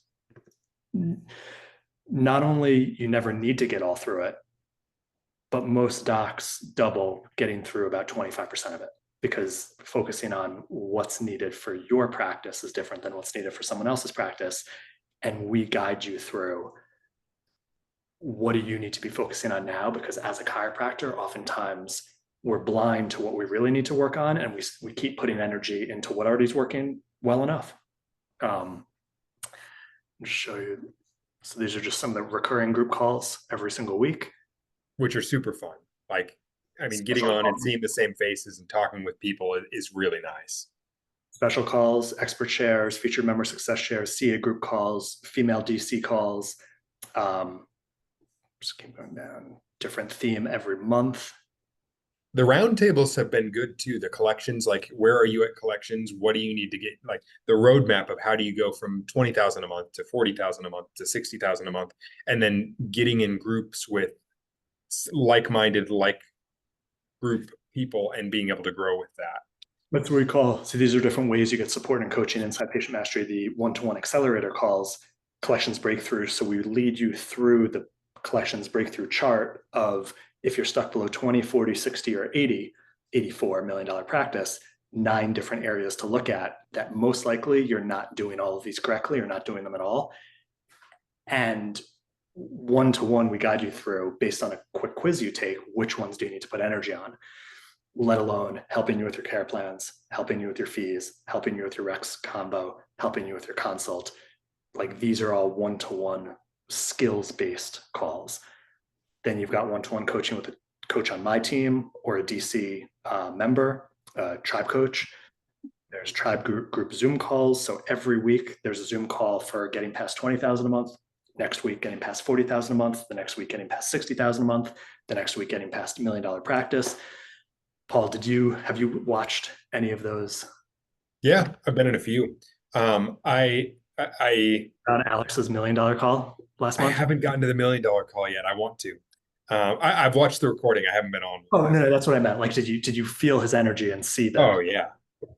not only you never need to get all through it, but most docs double getting through about 25% of it because focusing on what's needed for your practice is different than what's needed for someone else's practice. And we guide you through what do you need to be focusing on now? Because as a chiropractor, oftentimes we're blind to what we really need to work on. And we keep putting energy into what already is working well enough. I'll show you. So these are just some of the recurring group calls every single week. Which are super fun. Like, I mean, getting on and seeing the same faces and talking with people is really nice. Special calls, expert shares, featured member success shares, CA group calls, female DC calls. Just keep going down. Different theme every month. The roundtables have been good too. The collections, like where are you at collections? What do you need to get? Like the roadmap of how do you go from 20,000 a month to 40,000 a month to 60,000 a month, and then getting in groups with like-minded, like group people and being able to grow with that. That's what we call, so these are different ways you get support and coaching inside patient mastery. The one-to-one accelerator calls, collections breakthrough. So we lead you through the collections breakthrough chart of if you're stuck below 20, 40, 60, or 80, $84 million practice, 9 different areas to look at that most likely you're not doing all of these correctly or not doing them at all. And one-to-one, we guide you through based on a quick quiz you take, which ones do you need to put energy on, let alone helping you with your care plans, helping you with your fees, helping you with your Rex combo, helping you with your consult. Like these are all one-to-one skills-based calls. Then you've got one-to-one coaching with a coach on my team or a DC member, tribe coach. There's tribe group Zoom calls. So every week there's a Zoom call for getting past 20,000 a month. Next week, getting past 40,000 a month. The next week, getting past 60,000 a month. The next week, getting past $1 million practice. Paul, have you watched any of those? Yeah, I've been in a few. I On Alex's $1 million call last I month? haven't gotten to the $1 million call yet. I want to. I've watched the recording. I haven't been on. Oh no, that's what I meant. Like, did you feel his energy and see that? Oh yeah,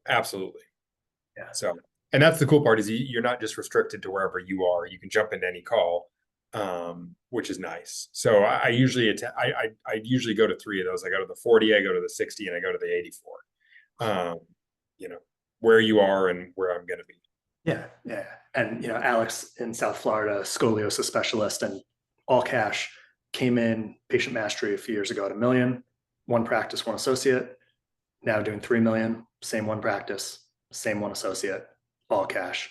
absolutely. Yeah. So, and that's the cool part is you're not just restricted to wherever you are. You can jump into any call, which is nice. So I usually I usually go to 3 of those. I go to the 40, I go to the 60, and I go to the 84. You know, where you are and where I'm going to be. Yeah, yeah. And Alex in South Florida, scoliosis specialist and all cash, came in patient mastery a few years ago at $1 million, one practice, one associate. Now doing 3 million, same one practice, same one associate, all cash,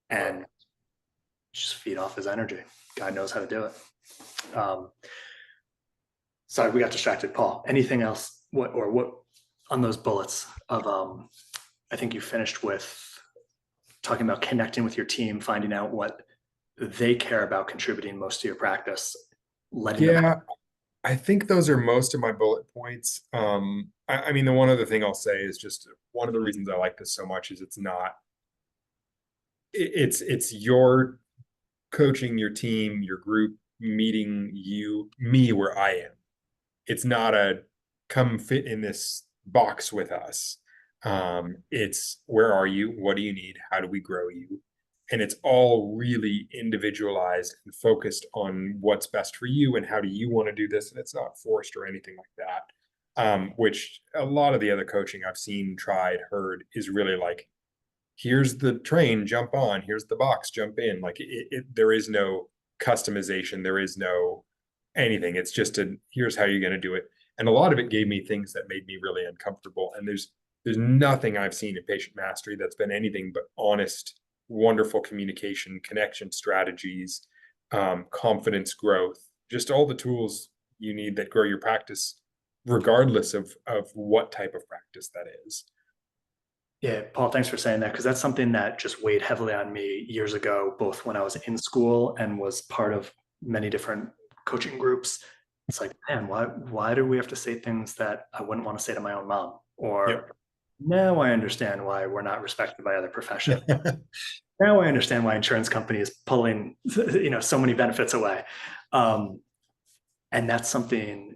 and just feed off his energy. Guy knows how to do it. Sorry, we got distracted. Paul, anything else? What on those bullets of? I think you finished with talking about connecting with your team, finding out what they care about contributing most to your practice, letting them. Yeah, I think those are most of my bullet points. I mean, the one other thing I'll say is just one of the reasons I like this so much is it's your coaching your team, your group, meeting me where I am. It's not a come fit in this box with us. It's where are you? What do you need? How do we grow you? And it's all really individualized and focused on what's best for you and how do you want to do this. And it's not forced or anything like that. Which a lot of the other coaching I've seen, tried, heard is really like, here's the train, jump on, here's the box, jump in. Like there is no customization. There is no anything. It's just here's how you're going to do it. And a lot of it gave me things that made me really uncomfortable. And there's nothing I've seen in patient mastery that's been anything but honest, wonderful communication, connection strategies, confidence growth, just all the tools you need that grow your practice, regardless of what type of practice that is. Yeah, Paul, thanks for saying that, because that's something that just weighed heavily on me years ago, both when I was in school and was part of many different coaching groups. It's like, man, why do we have to say things that I wouldn't want to say to my own mom? Or Yep. now I understand why we're not respected by other professions. Now I understand why insurance company is pulling, so many benefits away. And that's something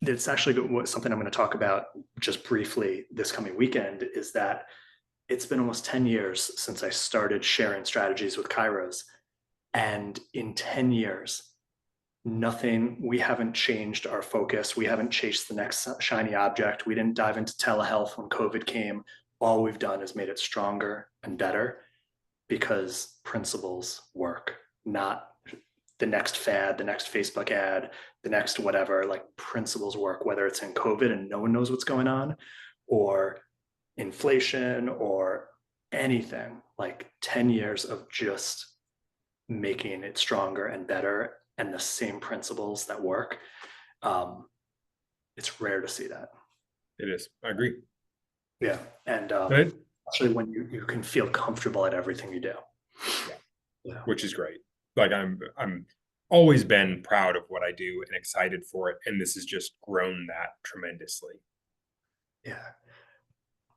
that's actually something I'm going to talk about just briefly this coming weekend, is that it's been almost 10 years since I started sharing strategies with chiros. And in 10 years, we haven't changed our focus. We haven't chased the next shiny object. We didn't dive into telehealth when COVID came. All we've done is made it stronger and better because principles work, not the next fad, the next Facebook ad, the next whatever. Like, principles work, whether it's in COVID and no one knows what's going on, or inflation, or anything. Like 10 years of just making it stronger and better, and the same principles that work. It's rare to see that. It is. I agree. Yeah. And Right? especially when you can feel comfortable at everything you do. Yeah. Which is great. Like I'm always been proud of what I do and excited for it. And this has just grown that tremendously. Yeah.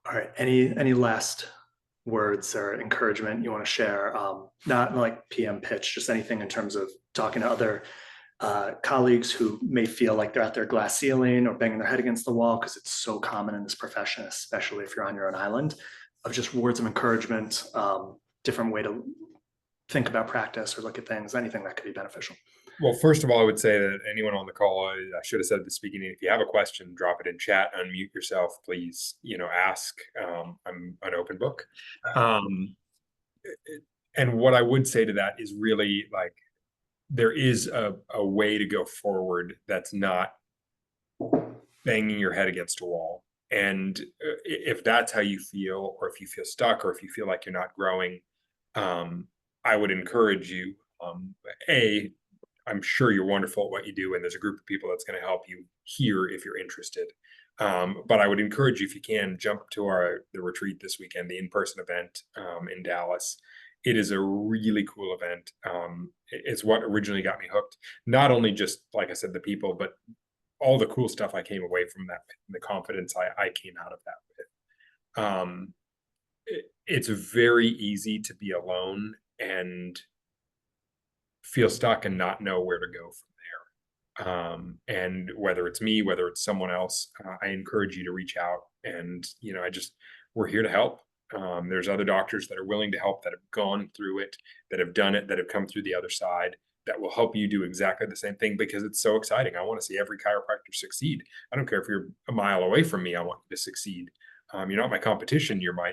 All right. Any last words or encouragement you want to share? Not like PM pitch, just anything in terms of talking to other colleagues who may feel like they're at their glass ceiling or banging their head against the wall, because it's so common in this profession, especially if you're on your own island, of just words of encouragement, different way to think about practice or look at things, anything that could be beneficial. Well, first of all, I would say that anyone on the call, I should have said at the beginning, if you have a question, drop it in chat, unmute yourself, please, ask. I'm an open book. Um, and what I would say to that is really like, there is a way to go forward that's not banging your head against a wall. And if that's how you feel, or if you feel stuck, or if you feel like you're not growing, I would encourage you, A, I'm sure you're wonderful at what you do, and there's a group of people that's going to help you here if you're interested. But I would encourage you, if you can, jump to the retreat this weekend, the in-person event in Dallas. It is a really cool event. It's what originally got me hooked. Not only just, like I said, the people, but all the cool stuff I came away from that, the confidence I came out of that with. It's very easy to be alone and feel stuck and not know where to go from there. And whether it's me, whether it's someone else, I encourage you to reach out. And we're here to help. There's other doctors that are willing to help, that have gone through it, that have done it, that have come through the other side, that will help you do exactly the same thing, because it's so exciting. I want to see every chiropractor succeed. I don't care if you're a mile away from me, I want you to succeed. You're not my competition, you're my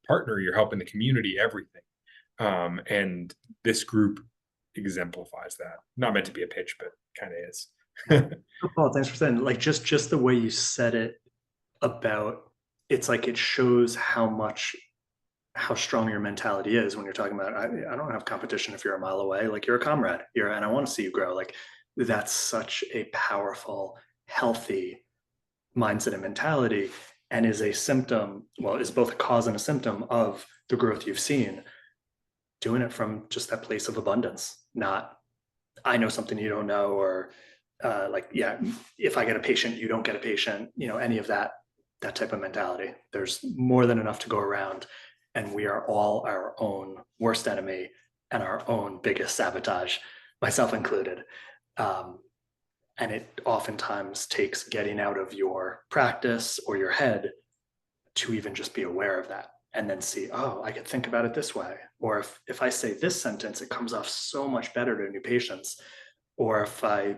partner, you're helping the community, everything. And this group exemplifies that. Not meant to be a pitch, but kind of is. Oh, Paul, thanks for saying, like, just the way you said it, about, it's like it shows how strong your mentality is when you're talking about, I don't have competition if you're a mile away, like you're a comrade, and I want to see you grow. Like, that's such a powerful, healthy mindset and mentality, and is a symptom, well, is both a cause and a symptom of the growth you've seen. Doing it from just that place of abundance, not I know something you don't know, or like, yeah, if I get a patient, you don't get a patient, any of that type of mentality. There's more than enough to go around, and we are all our own worst enemy and our own biggest sabotage, myself included. And it oftentimes takes getting out of your practice or your head to even just be aware of that, and then see, oh, I could think about it this way. Or if I say this sentence, it comes off so much better to new patients. Or if I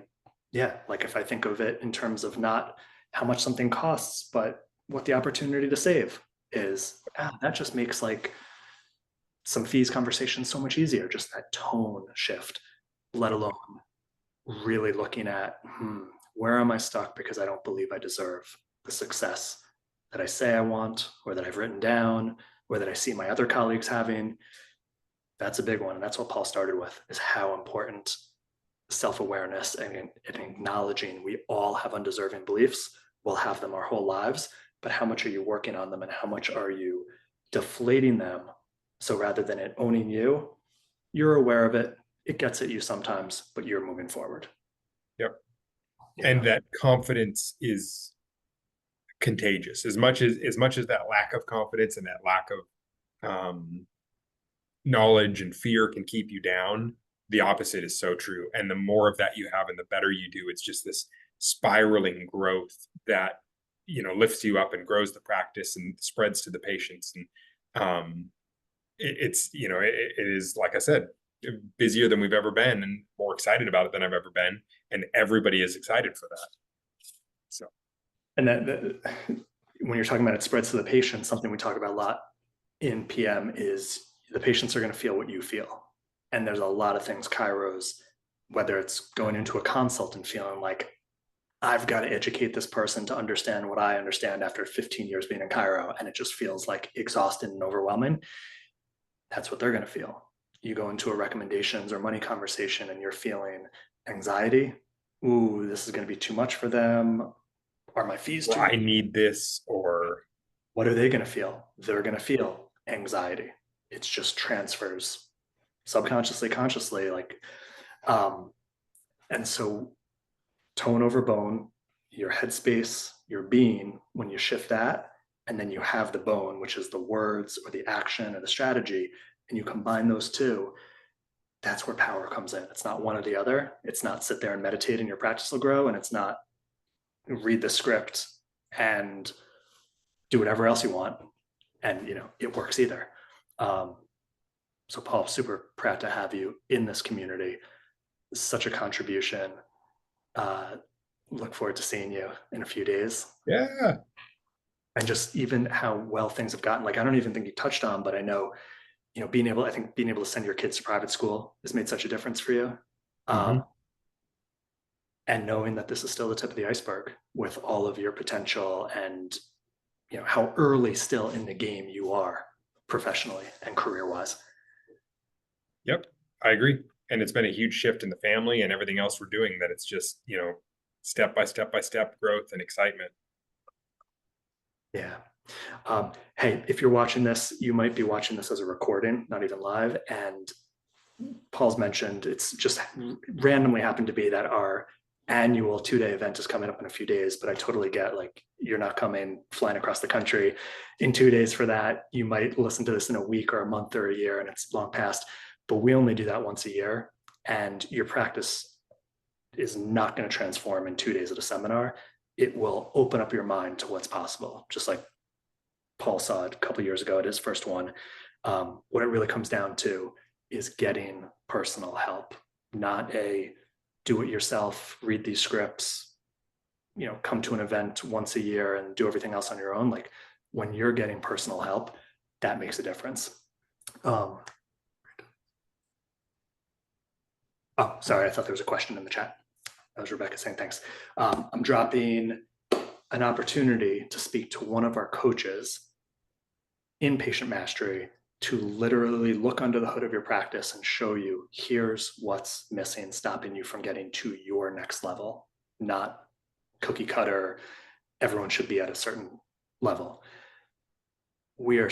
think of it in terms of not how much something costs, but what the opportunity to save is, that just makes like some fees conversation so much easier. Just that tone shift, let alone really looking at, where am I stuck because I don't believe I deserve the success that I say I want, or that I've written down, or that I see my other colleagues having. That's a big one. And that's what Paul started with, is how important self-awareness and acknowledging we all have undeserving beliefs. We'll have them our whole lives, but how much are you working on them, and how much are you deflating them? So rather than it owning you, you're aware of it. It gets at you sometimes, but you're moving forward. Yep. And that confidence is contagious. As much as that lack of confidence and that lack of knowledge and fear can keep you down, the opposite is so true. And the more of that you have and the better you do, it's just this spiraling growth that lifts you up and grows the practice and spreads to the patients. And it is, like I said, busier than we've ever been, and more excited about it than I've ever been, and everybody is excited for that. So, and that when you're talking about it spreads to the patient, something we talk about a lot in PM is the patients are going to feel what you feel. And there's a lot of things, chiros, whether it's going into a consult and feeling like, I've got to educate this person to understand what I understand after 15 years being in chiro, and it just feels like exhausting and overwhelming. That's what they're going to feel. You go into a recommendations or money conversation and you're feeling anxiety. Ooh, this is going to be too much for them. Are my fees too much? I need this. Or what are they going to feel? They're going to feel anxiety. It's just transfers subconsciously, consciously, like, and so tone over bone, your headspace, your being, when you shift that, and then you have the bone, which is the words or the action or the strategy, and you combine those two, that's where power comes in. It's not one or the other. It's not sit there and meditate and your practice will grow, and it's not read the script and do whatever else you want and it works either. So Paul, super proud to have you in this community. Such a contribution. Uh, Look forward to seeing you in a few days. Yeah. And just even how well things have gotten. Like, I don't even think you touched on, but I know, being able, I think being able to send your kids to private school has made such a difference for you. Hmm. Um, and knowing that this is still the tip of the iceberg with all of your potential and, how early still in the game you are professionally and career wise. Yep. I agree. And it's been a huge shift in the family and everything else we're doing that it's just, step by step growth and excitement. Yeah. Hey, if you're watching this, you might be watching this as a recording, not even live. And Paul's mentioned it's just randomly happened to be that our annual 2-day event is coming up in a few days, but I totally get like you're not coming flying across the country in 2 days for that. You might listen to this in a week or a month or a year and it's long past, but we only do that once a year. And your practice is not going to transform in 2 days at a seminar. It will open up your mind to what's possible, just like Paul saw it a couple years ago at his first one. What it really comes down to is getting personal help, not a do it yourself, read these scripts, come to an event once a year and do everything else on your own. Like when you're getting personal help, that makes a difference. Um, oh, sorry, I thought there was a question in the chat. That was Rebecca saying thanks. I'm dropping an opportunity to speak to one of our coaches in patient mastery to literally look under the hood of your practice and show you here's what's missing, stopping you from getting to your next level, not cookie cutter. Everyone should be at a certain level. We are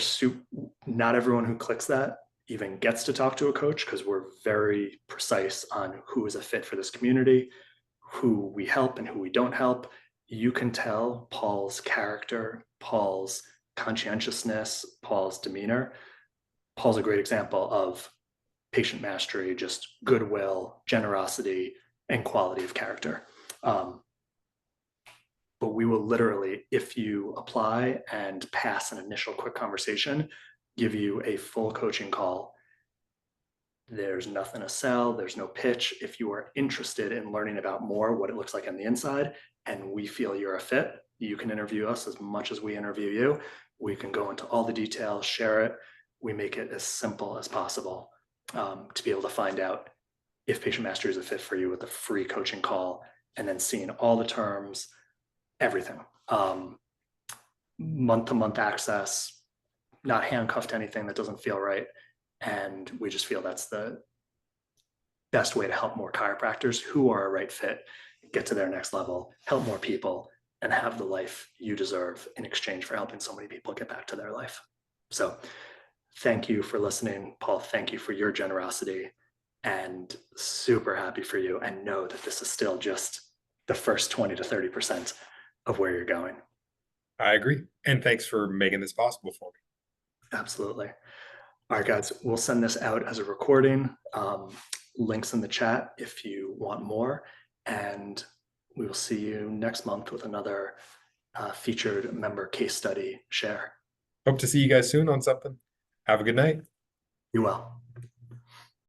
not everyone who clicks that even gets to talk to a coach because we're very precise on who is a fit for this community, who we help and who we don't help. You can tell Paul's character, Paul's conscientiousness, Paul's demeanor. Paul's a great example of patient mastery, just goodwill, generosity, and quality of character. But we will literally, if you apply and pass an initial quick conversation, give you a full coaching call. There's nothing to sell, there's no pitch. If you are interested in learning about more what it looks like on the inside, and we feel you're a fit, you can interview us as much as we interview you. We can go into all the details, share it. We make it as simple as possible to be able to find out if patient mastery is a fit for you with a free coaching call, and then seeing all the terms, everything. Month-to-month access, not handcuffed to anything that doesn't feel right. And we just feel that's the best way to help more chiropractors who are a right fit get to their next level, help more people, and have the life you deserve in exchange for helping so many people get back to their life. So thank you for listening, Paul. Thank you for your generosity, and super happy for you, and know that this is still just the first 20 to 30% of where you're going. I agree. And thanks for making this possible for me. Absolutely. All right, guys, we'll send this out as a recording. Links in the chat if you want more. And we will see you next month with another featured member case study share. Hope to see you guys soon on something. Have a good night. You will.